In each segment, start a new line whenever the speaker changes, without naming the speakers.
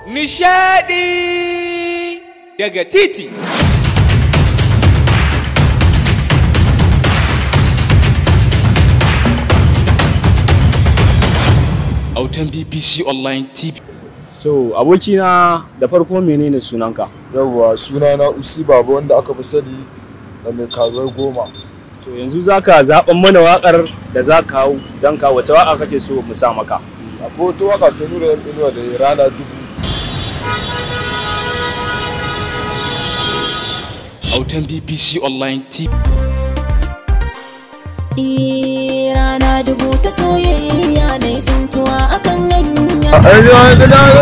Nishadi daga titi. Autan BBC Online TV.
So abokina da farko menene sunanka?
Yawwa sunana Usi Baba wanda aka fi sani da mai kazar goma.
To yanzu zaka zaɓan mana waƙar da za ka hau don ka wace waƙa kake so mu sa maka?
Akwai wata waƙa ta Nura M Inuwa da rana dubu.
Autan BBC Online TV.
Rana dubu ta soyayya na yi tsintuwa akan hanya.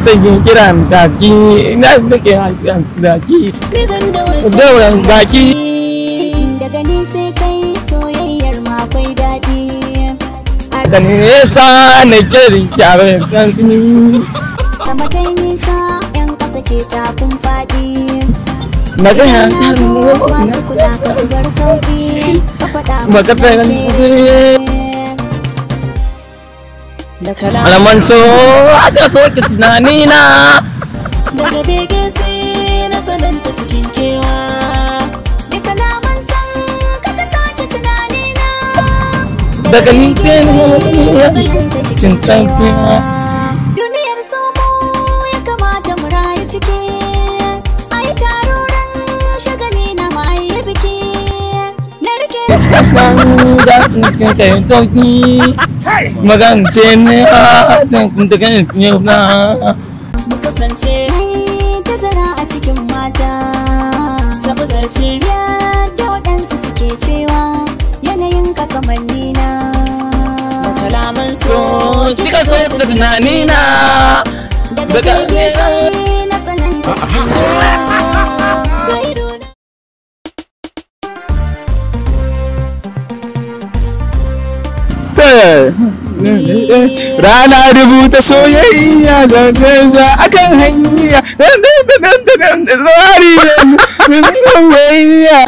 Sakin kiran daki ina nake hakan daki dauran daki
daga ni sai kai soyayyar ma akwai daɗi
da nesa na kirin kyawun kankini
sama ta nisa yan ƙasa ke takun faɗi
magana ta
masu kula ka zubar sauƙi ka faɗa
makasar
da
alaman so a ta soke tunanina
daga bege sai na tsananta cikin kewa da kalaman san kaka sace tunanina
daga ni sai na cikin sanfiya
duniyar somo ya kamata mu rayu ciki ai taruran shagali na mai biki na rike
da kai toki magance ne a cikin da kan na
mu kasance tazara a cikin mata sabu zarce yadda waɗansu suke cewa yanayin ka kamanni na kalaman so
kika so tunanina
daga nesa na tsananta cikin kewa
Rana dubu ta soyayya da canza akan hanya tsari wayya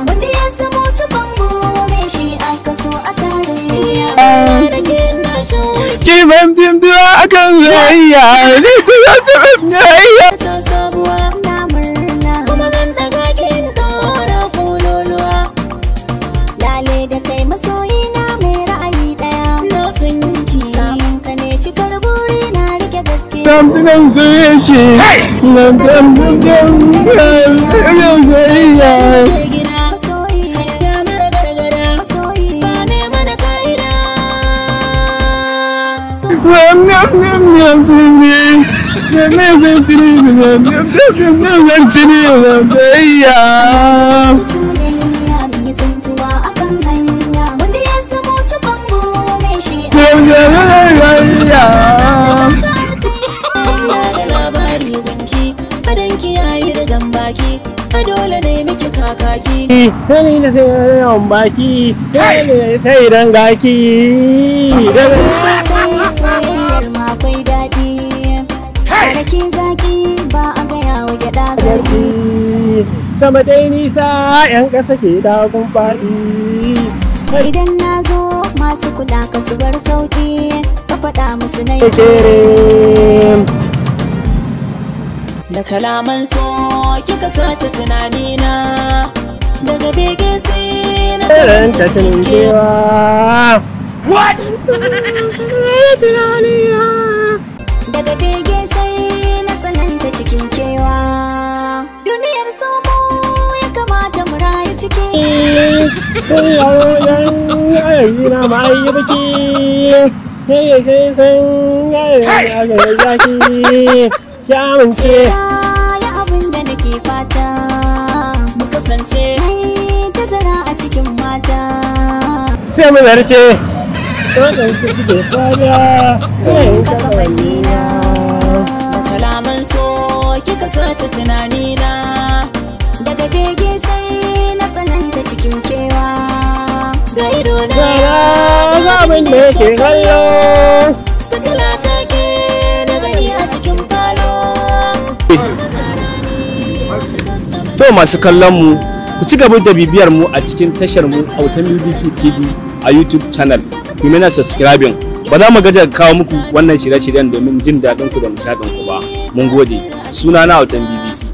wanda ya samu cikon more shi aka so a tare
kiman dimdiwa akan soyayya ne ta soyayya
da kai masoyina mai ra'ayi daya na san ki samun ka ne cikar buri na rike gaskiya
tamtinan soyayya nan tamtinan soyayya
dole ne miki kakaki
Hani da sai yawan baki ne ta idan gaki
soyayyar ma akwai daɗi rake zaki ba a gaya wa gyaɗa garki
sama dai nisa yan ƙasa ke dagun faɗi
idan na zo masu kula ka su bar sauƙi ka faɗa musu na yi da kalaman so kika sace tunanina daga bege sai na
ta tunin cewa
What?
Daga bege sai na tsananta cikin kewa. Duniyar somo ya kamata mu rayu ciki.
Na mai biki. Ya amince.
Ya abin da nake fata. Mu kasance mai tazara a cikin mata.
Sai mu zarce. Waɗanda suke fada.
Ka kamannina. Kalaman so kika sace tunanina. Daga bege sai na tsananta cikin kewa. Ga ido na
abin da yake kallo.
Fitila take da gani a cikin falo.
To masu kallon mu ku ci gaba da bibiyar mu a cikin tashar mu Autan BBC TV a YouTube channel. Ku mana subscribing. Ba za mu gaja kawo muku wannan shirye-shiryen domin jin daɗin ku da nishaɗin ku ba. Mun gode. Sunana Autan BBC.